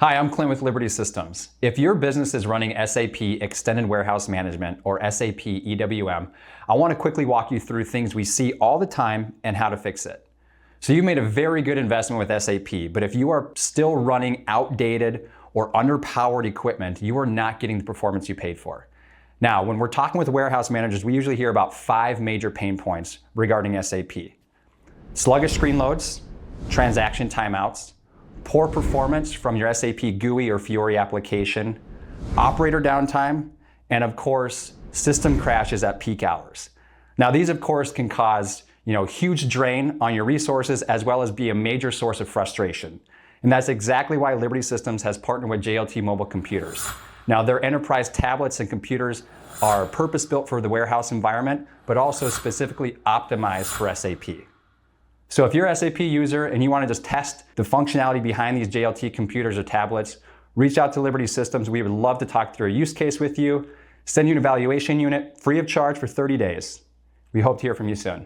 Hi, I'm Clint with Liberty Systems. If your business is running SAP Extended Warehouse Management or SAP EWM, I want to quickly walk you through things we see all the time and how to fix it. So you made a very good investment with SAP, but if you are still running outdated or underpowered equipment, you are not getting the performance you paid for. Now, when we're talking with warehouse managers, we usually hear about 5 major pain points regarding SAP. Sluggish screen loads, transaction timeouts, poor performance from your SAP GUI or Fiori application, operator downtime, and of course, system crashes at peak hours. Now these of course can cause huge drain on your resources as well as be a major source of frustration. And that's exactly why Liberty Systems has partnered with JLT Mobile Computers. Now their enterprise tablets and computers are purpose-built for the warehouse environment, but also specifically optimized for SAP. So if you're an SAP user and you want to just test the functionality behind these JLT computers or tablets, reach out to Liberty Systems. We would love to talk through a use case with you, send you an evaluation unit free of charge for 30 days. We hope to hear from you soon.